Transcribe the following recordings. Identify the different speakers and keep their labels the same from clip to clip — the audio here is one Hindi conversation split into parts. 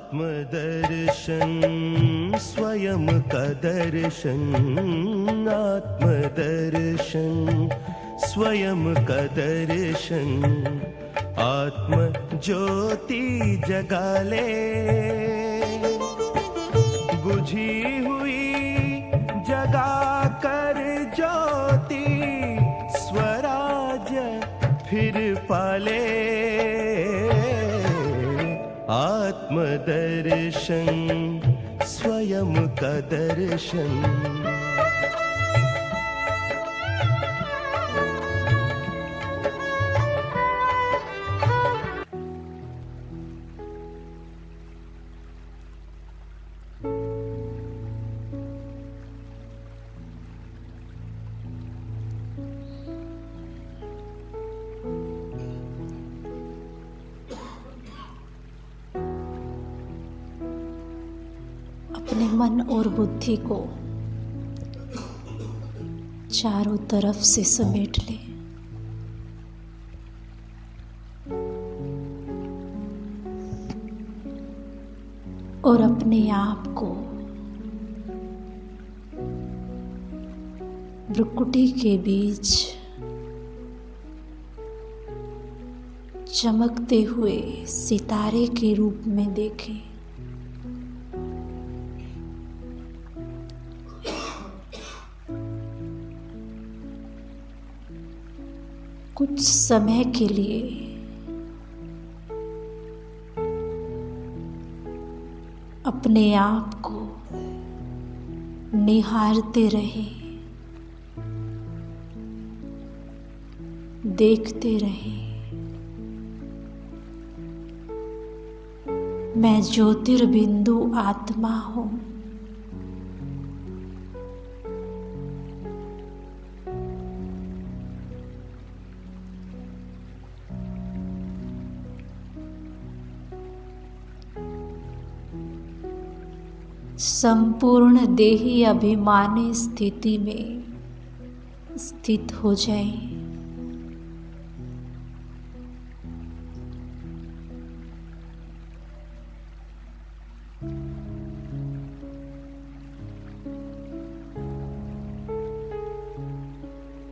Speaker 1: आत्मदर्शन स्वयं का दर्शन, आत्मदर्शन स्वयं का दर्शन, आत्म ज्योति जगा ले, बुझी हुई जगा कर ज्योति, स्वराज फिर पाले। आत्मदर्शन स्वयं का दर्शन।
Speaker 2: अपने मन और बुद्धि को चारों तरफ से समेट ले। और अपने आप को भ्रुकुटी के बीच चमकते हुए सितारे के रूप में देखें। कुछ समय के लिए अपने आप को निहारते रहे, देखते रहे। मैं ज्योतिर्बिंदु आत्मा हूँ। संपूर्ण देही अभिमानी स्थिति में स्थित हो जाए।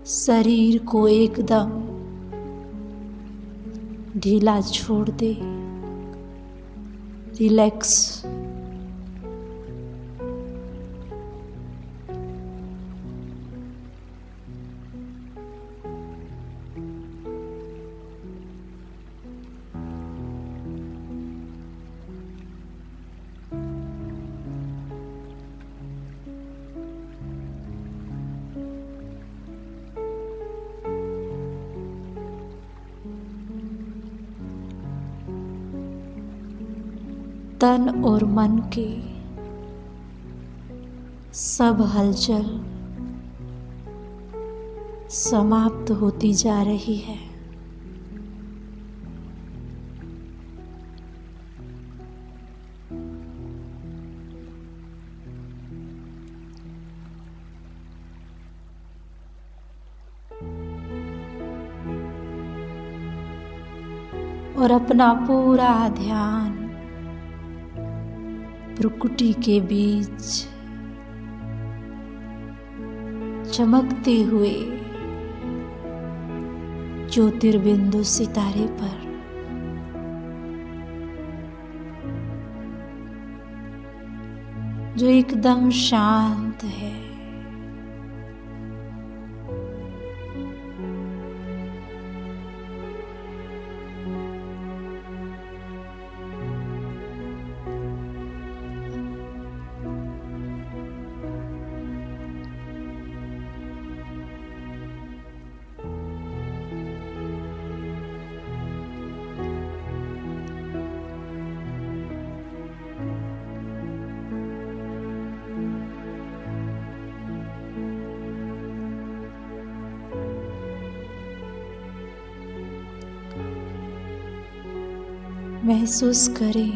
Speaker 2: शरीर को एकदम ढीला छोड़ दे, रिलैक्स। तन और मन के सब हलचल समाप्त होती जा रही है। और अपना पूरा ध्यान भ्रुकुटी के बीच चमकते हुए ज्योतिर्बिंदु सितारे पर जो एकदम शांत है। महसूस करें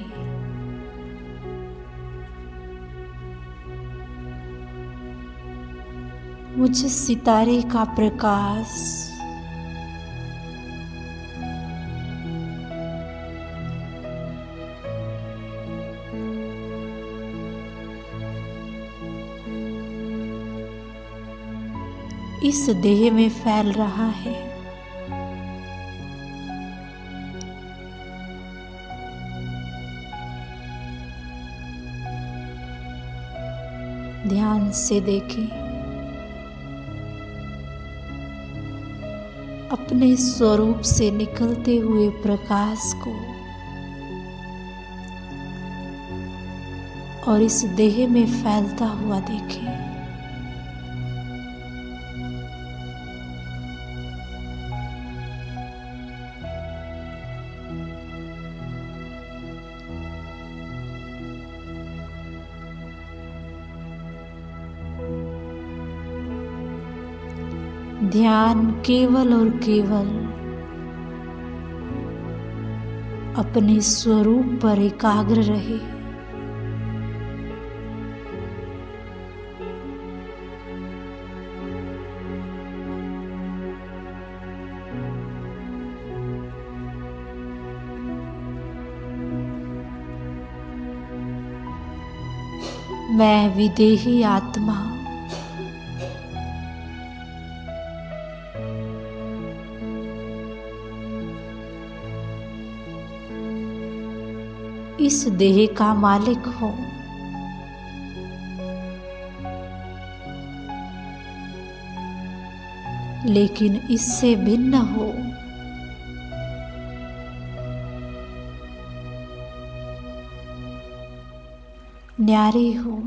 Speaker 2: मुझ सितारे का प्रकाश इस देह में फैल रहा है। ध्यान से देखें, अपने स्वरूप से निकलते हुए प्रकाश को और इस देह में फैलता हुआ देखें। ध्यान केवल और केवल अपने स्वरूप पर एकाग्र रहे। मैं विदेही आत्मा इस देह का मालिक हूँ। लेकिन इससे भिन्न हो। न्यारी हो।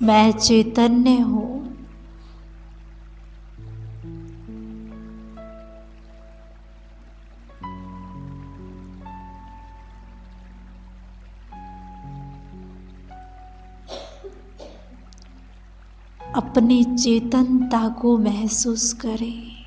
Speaker 2: मैं चैतन्य हूँ। अपनी चेतनता को महसूस करें।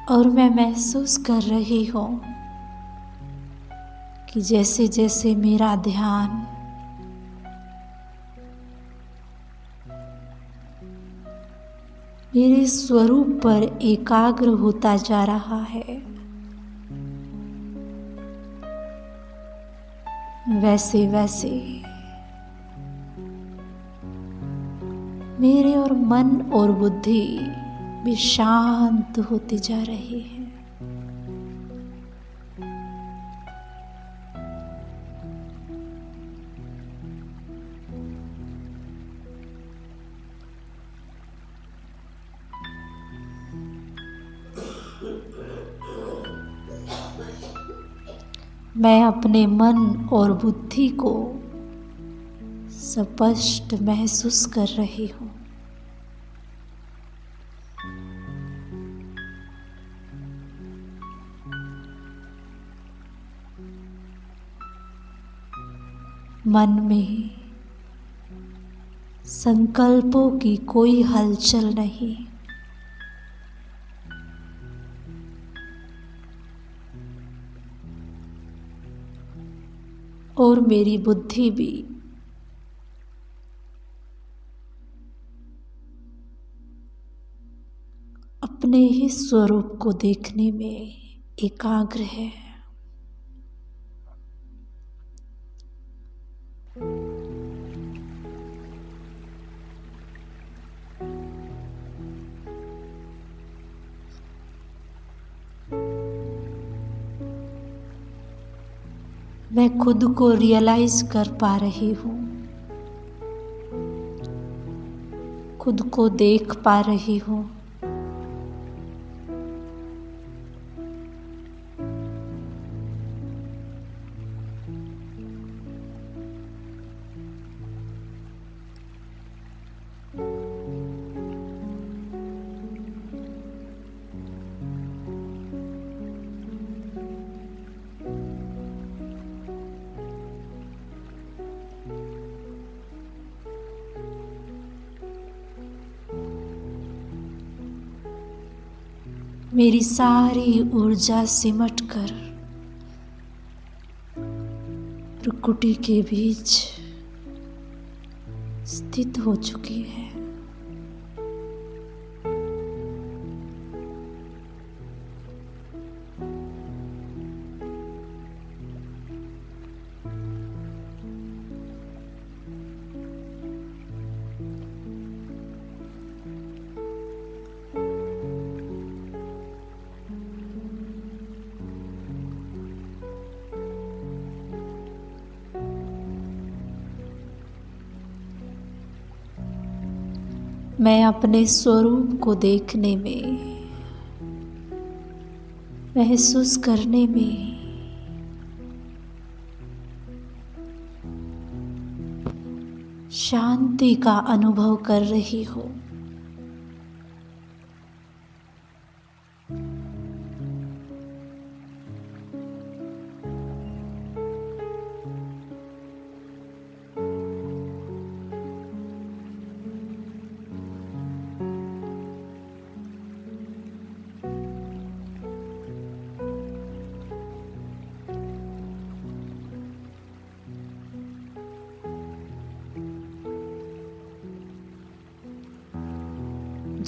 Speaker 2: और मैं महसूस कर रही हूँ कि जैसे जैसे मेरा ध्यान मेरे स्वरूप पर एकाग्र होता जा रहा है, वैसे वैसे मेरे और मन और बुद्धि भी शांत होती जा रही है। मैं अपने मन और बुद्धि को स्पष्ट महसूस कर रही हूँ। मन में संकल्पों की कोई हलचल नहीं। और मेरी बुद्धि भी अपने ही स्वरूप को देखने में एकाग्र है। मैं खुद को रियलाइज कर पा रही हूँ, खुद को देख पा रही हूँ मेरी सारी ऊर्जा सिमट कर प्रकृति के बीच स्थित हो चुकी है। मैं अपने स्वरूप को देखने में, महसूस करने में शांति का अनुभव कर रही हूँ।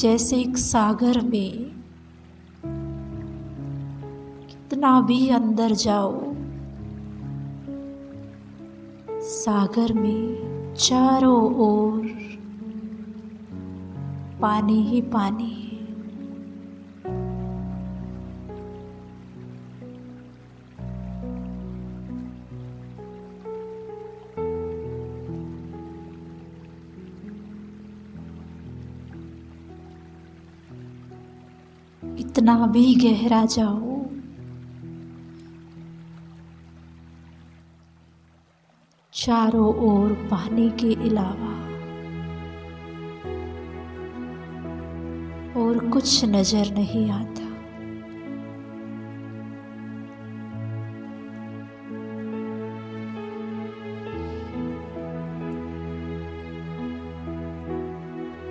Speaker 2: जैसे एक सागर में कितना भी अंदर जाओ, सागर में चारों ओर पानी ही पानी है। कितना भी गहरा जाओ, चारों ओर पानी के अलावा और कुछ नजर नहीं आता।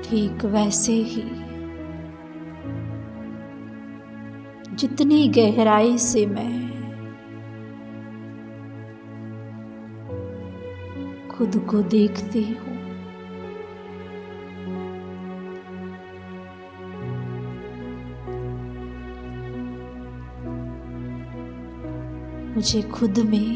Speaker 2: ठीक वैसे ही जितनी गहराई से मैं खुद को देखती हूँ, मुझे खुद में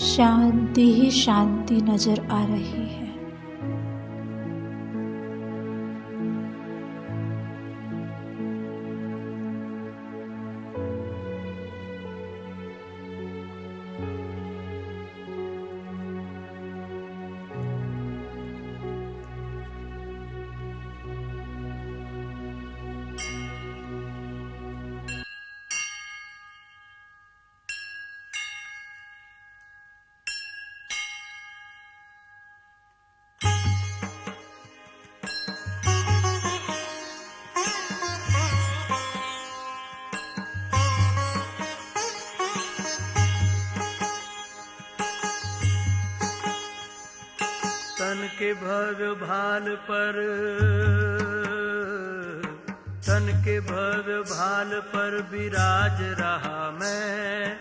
Speaker 2: शांति ही शांति नजर आ रही है।
Speaker 1: तन के भर भाल पर, तन के भर भाल पर विराज रहा मैं,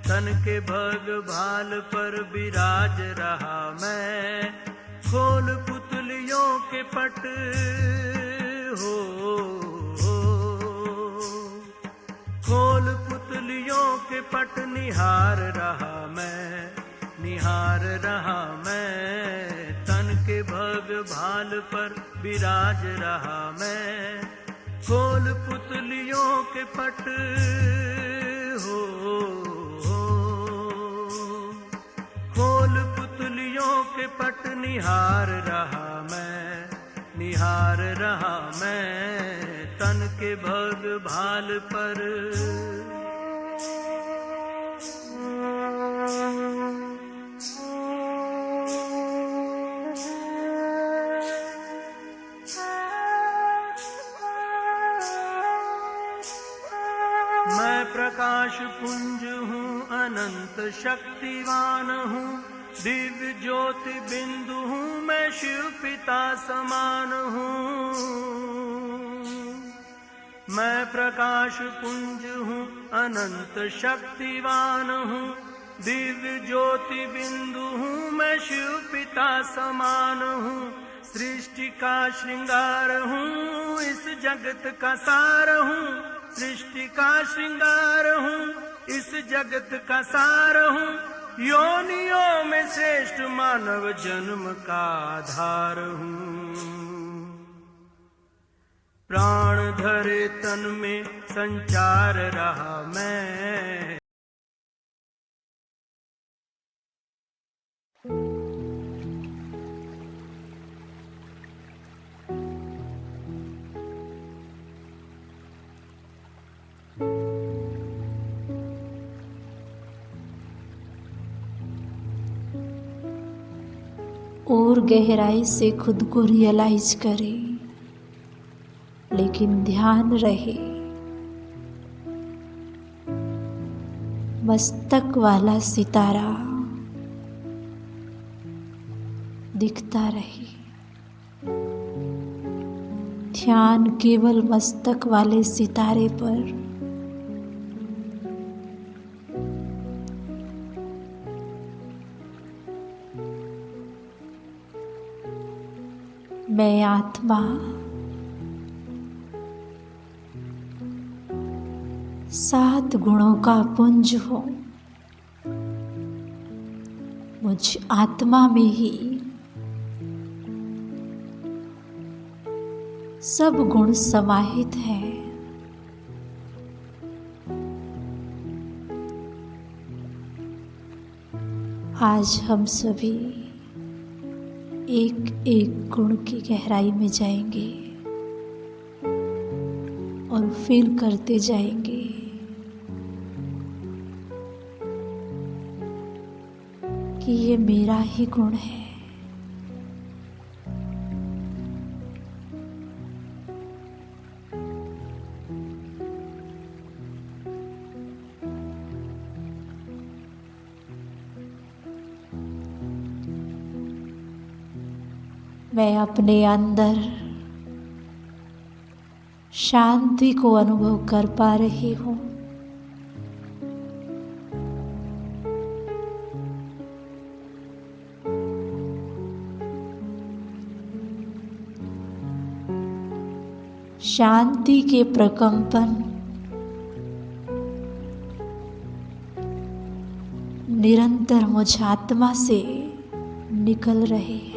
Speaker 1: तन के भर भाल पर विराज रहा मैं। खोल पुतलियों के पट हो, खोल पुतलियों के पट निहार रहा मैं, निहार रहा मैं। तन के भग भाल पर विराज रहा मैं। खोल पुतलियों के पट हो, खोल पुतलियों के पट निहार रहा मैं, निहार रहा मैं। तन के भग भाल पर मैं प्रकाश पुंज हूँ, अनंत शक्तिवान हूँ, दिव्य ज्योति बिंदु हूँ मैं, शिव पिता समान हूँ। मैं प्रकाश पुंज हूँ, अनंत शक्तिवान हूँ। दिव्य ज्योति बिंदु हूँ मैं, शिव पिता समान हूँ। सृष्टि का श्रृंगार हूँ, इस जगत का सार हूँ। सृष्टि का श्रृंगार हूँ, इस जगत का सार हूँ। योनियों में श्रेष्ठ मानव जन्म का आधार हूँ। प्राण धरे तन में संचार रहा मैं।
Speaker 2: और गहराई से खुद को रियलाइज करें, लेकिन ध्यान रहे मस्तक वाला सितारा दिखता रहे। ध्यान केवल मस्तक वाले सितारे पर। मैं आत्मा सात गुणों का पुंज हूँ। मुझ आत्मा में ही सब गुण समाहित हैं। आज हम सभी एक एक गुण की गहराई में जाएंगे और फील करते जाएंगे कि ये मेरा ही गुण है। मैं अपने अंदर शांति को अनुभव कर पा रही हूँ। शांति के प्रकंपन निरंतर मुझ आत्मा से निकल रहे हैं।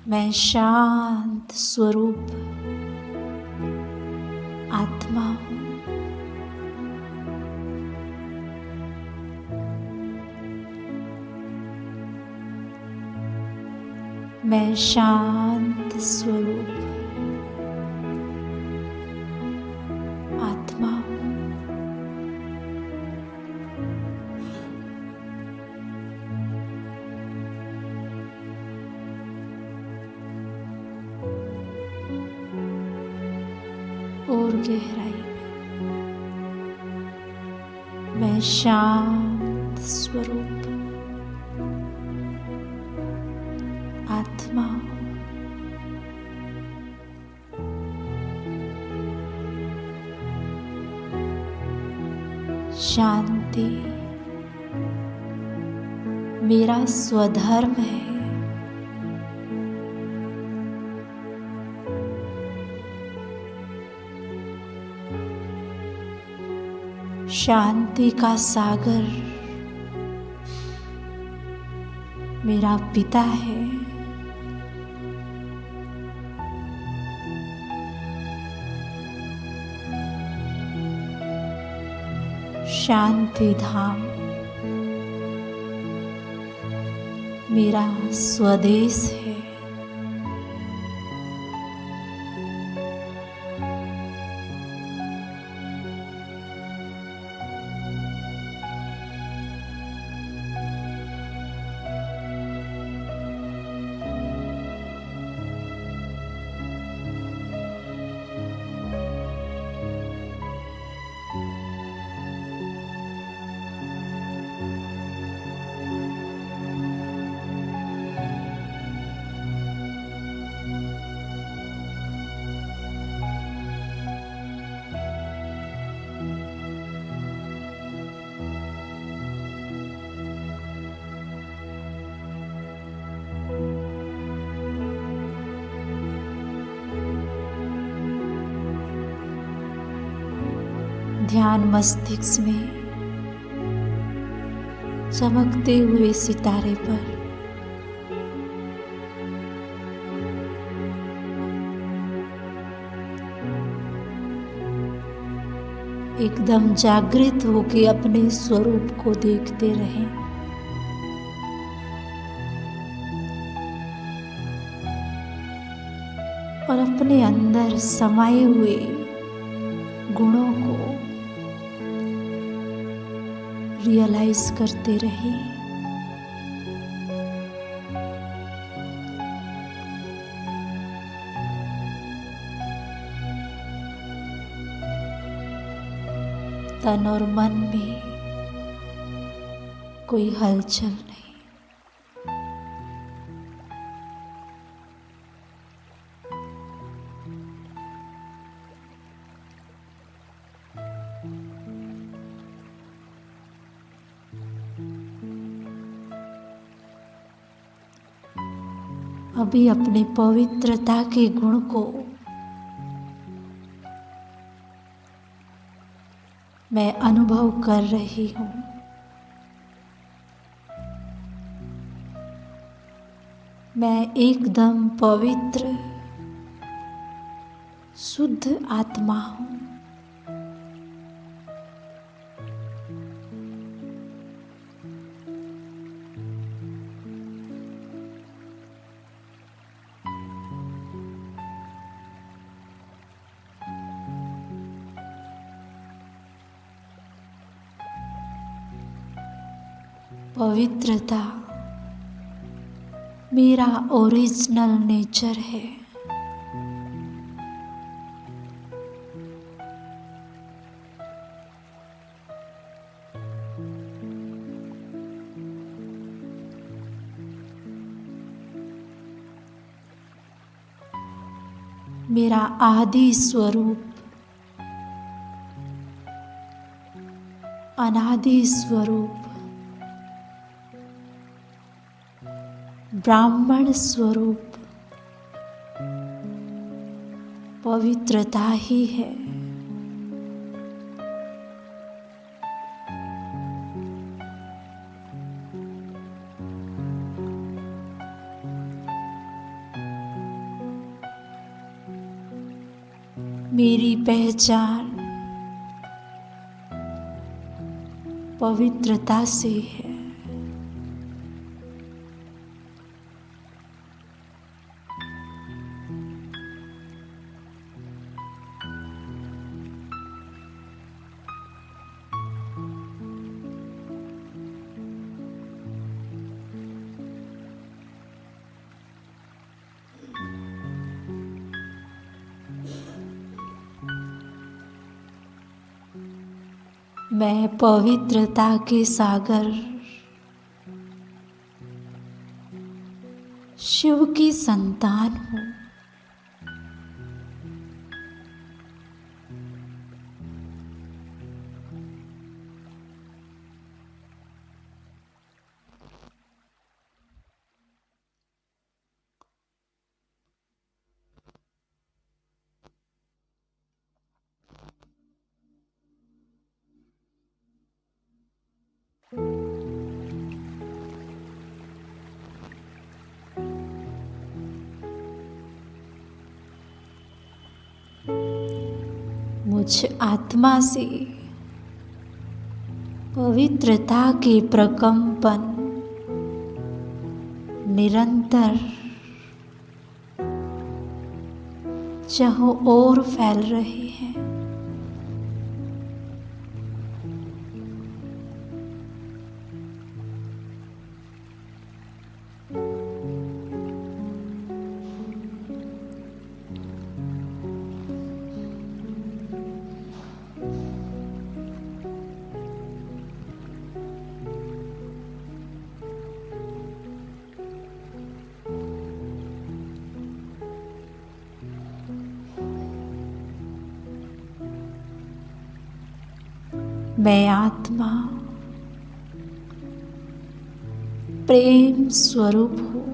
Speaker 2: मैं शांत स्वरूप आत्मा हूँ। मैं शांत स्वरूप आत्मा हूँ। और गहराई में मैं शांत स्वरूप आत्मा हूँ। शांति मेरा स्वधर्म है। शांति का सागर मेरा पिता है। शांति धाम मेरा स्वदेश है। ध्यान मस्तिष्क में चमकते हुए सितारे पर एकदम जागृत होकर अपने स्वरूप को देखते रहें। और अपने अंदर समाये हुए गुणों को रियलाइज करते रहें। तन और मन में कोई हलचल नहीं। अभी अपने पवित्रता के गुण को मैं अनुभव कर रही हूँ। मैं एकदम पवित्र शुद्ध आत्मा हूँ। पवित्रता मेरा ओरिजिनल नेचर है। मेरा आदि स्वरूप अनादि स्वरूप ब्राह्मण स्वरूप पवित्रता ही है। मेरी पहचान पवित्रता से है। मैं पवित्रता के सागर शिव की संतान हूँ। मुझ आत्मा से पवित्रता के प्रकंपन निरंतर चारों ओर फैल रहे हैं। मैं आत्मा प्रेम स्वरूप हूँ।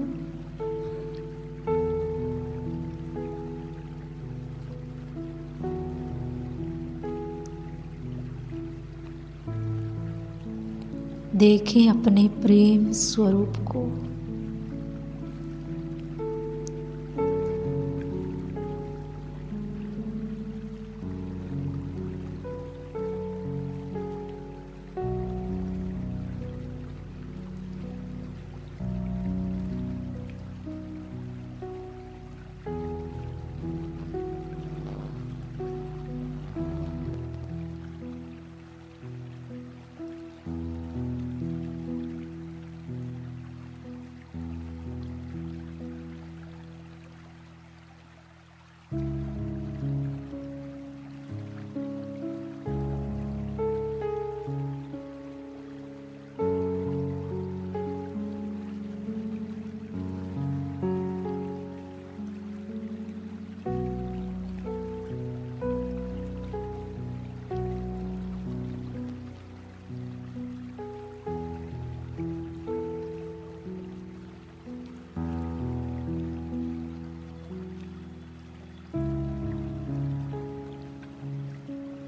Speaker 2: देखें अपने प्रेम स्वरूप को।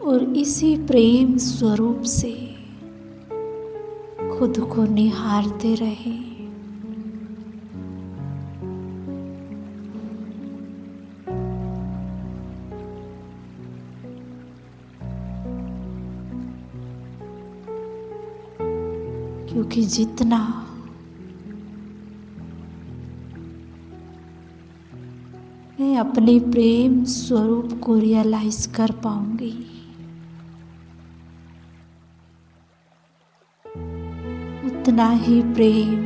Speaker 2: और इसी प्रेम स्वरूप से खुद को निहारते रहे। क्योंकि जितना मैं अपने प्रेम स्वरूप को रियलाइज कर पाऊंगी, उतना ही प्रेम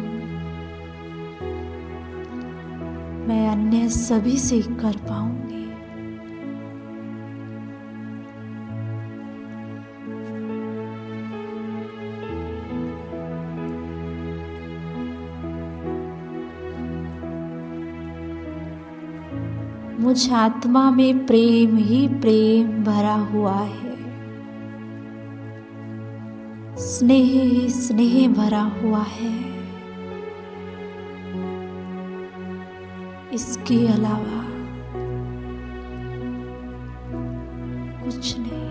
Speaker 2: मैं अन्य सभी से कर पाऊंगी। मुझ आत्मा में प्रेम ही प्रेम भरा हुआ है, स्नेह ही स्नेह भरा हुआ है। इसके अलावा कुछ नहीं।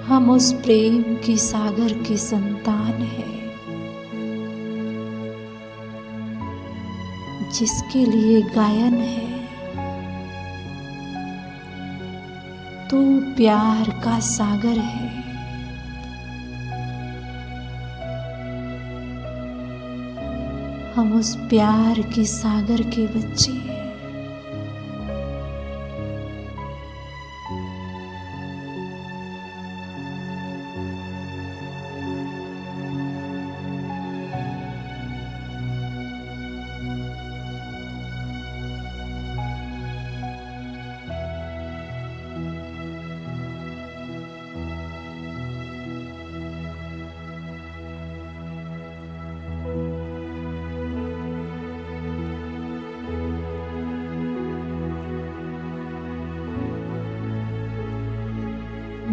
Speaker 2: हम उस प्रेम की सागर की संतान हैं, जिसके लिए गायन है, तू प्यार का सागर है। हम उस प्यार के सागर के बच्चे हैं।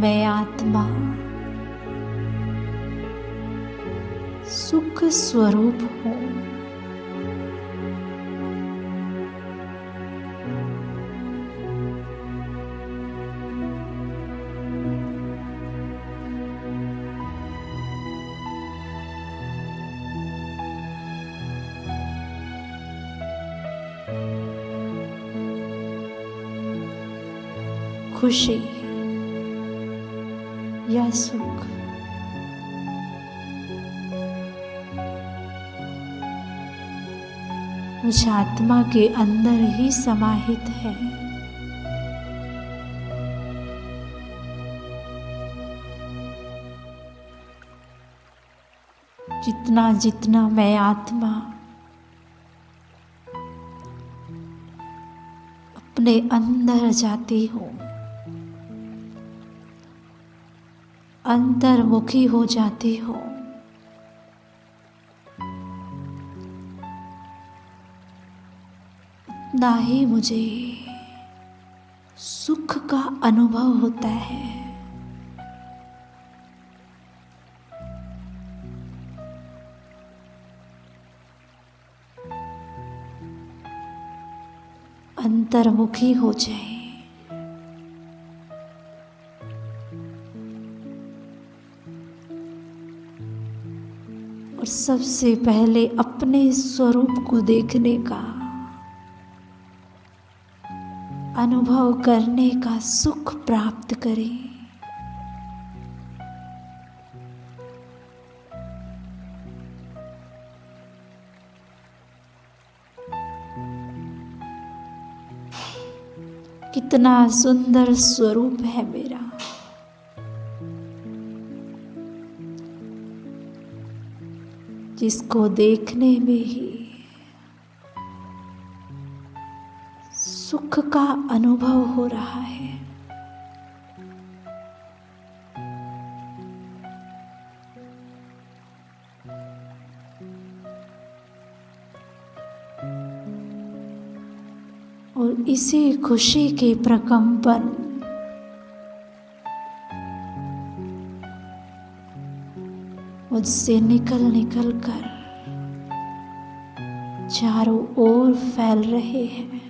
Speaker 2: मैं आत्मा सुख स्वरूप हूँ। खुशी या सुख मुझ आत्मा के अंदर ही समाहित है। जितना जितना मैं आत्मा अपने अंदर जाती हूँ, अंतर्मुखी हो जाती हूँ, उतना ही मुझे सुख का अनुभव होता है। अंतर्मुखी हो जाए और सबसे पहले अपने स्वरूप को देखने का अनुभव करने का सुख प्राप्त करें। कितना सुंदर स्वरूप है मेरा। जिसको देखने में ही सुख का अनुभव हो रहा है। और इसी खुशी के प्रकंपन मुझसे निकल निकल कर चारों ओर फैल रहे हैं।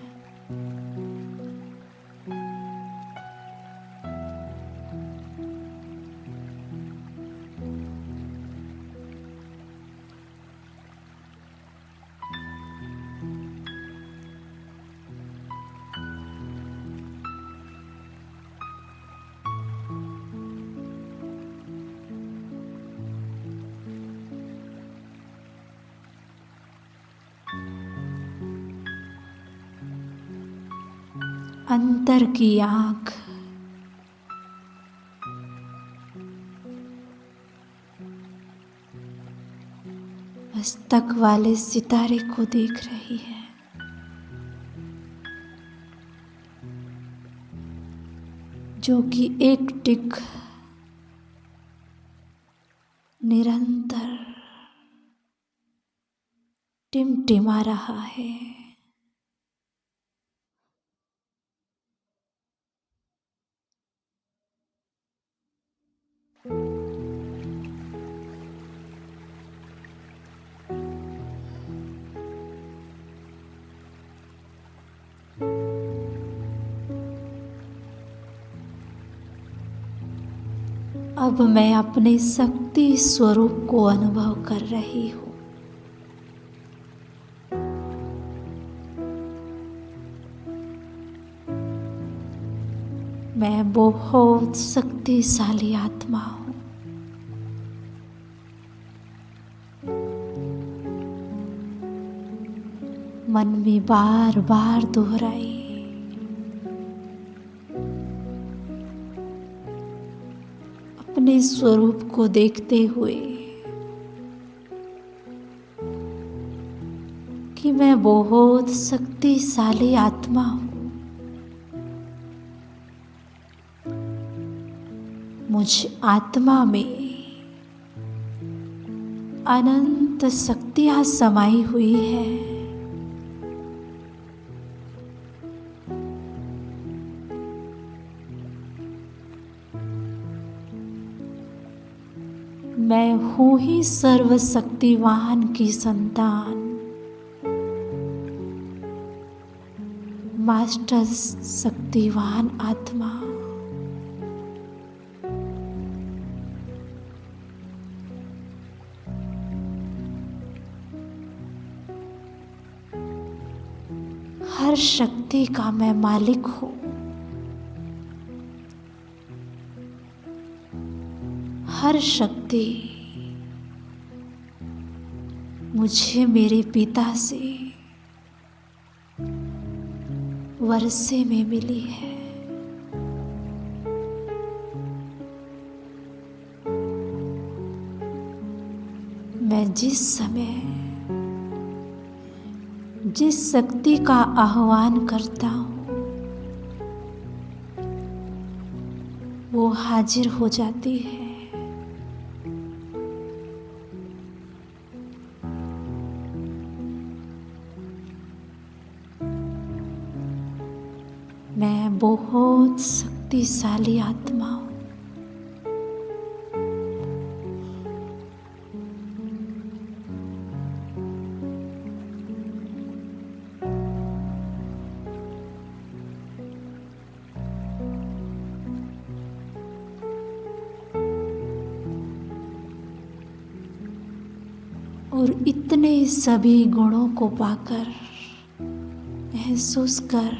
Speaker 2: अंतर की आँख मस्तक वाले सितारे को देख रही है। जो कि एक टिक निरंतर टिमटिमा रहा है। अब मैं अपने शक्ति स्वरूप को अनुभव कर रही हूँ। मैं बहुत शक्तिशाली आत्मा हूँ। मन में बार बार दोहराई, अपने स्वरूप को देखते हुए कि मैं बहुत शक्तिशाली आत्मा हूँ। मुझ आत्मा में अनंत शक्तियाँ समाई हुई है। मैं हूँ ही सर्वशक्तिवान की संतान। मास्टर शक्तिवान आत्मा। हर शक्ति का मैं मालिक हूँ। हर शक्ति मुझे मेरे पिता से वर्षे में मिली है। मैं जिस समय जिस शक्ति का आह्वान करता हूँ वो हाजिर हो जाती है। मैं बहुत शक्तिशाली आत्मा हूँ। और इतने सभी गुणों को पाकर महसूस कर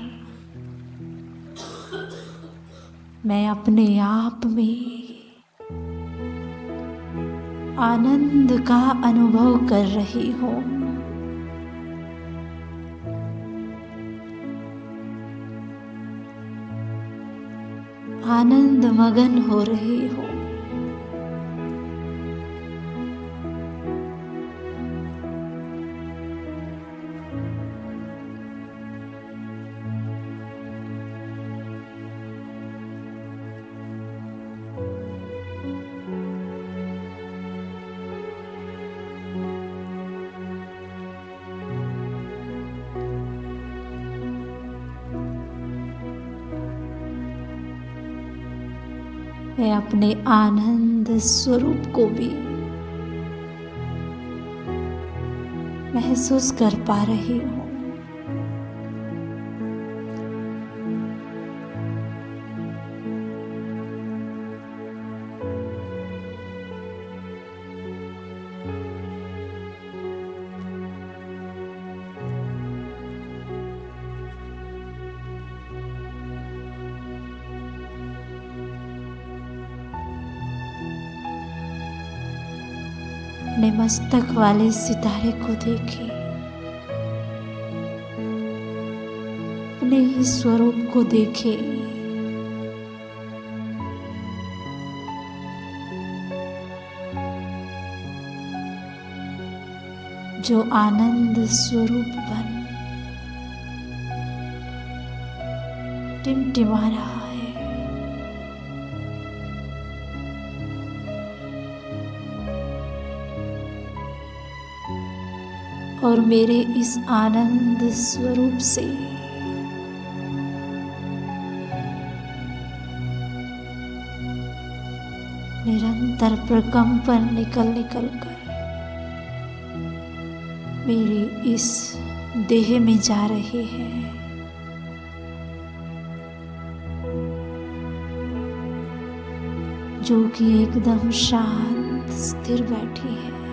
Speaker 2: मैं अपने आप में आनंद का अनुभव कर रही हूँ। आनंद मगन हो रही हूँ। मैं अपने आनंद स्वरूप को भी महसूस कर पा रही हूँ। अपने मस्तक वाले सितारे को देखें, अपने ही स्वरूप को देखें। जो आनंद स्वरूप बन टिमटिमा रहा है। और मेरे इस आनंद स्वरूप से निरंतर प्रकंपन निकल कर मेरे इस देह में जा रहे हैं। जो कि एकदम शांत स्थिर बैठी है।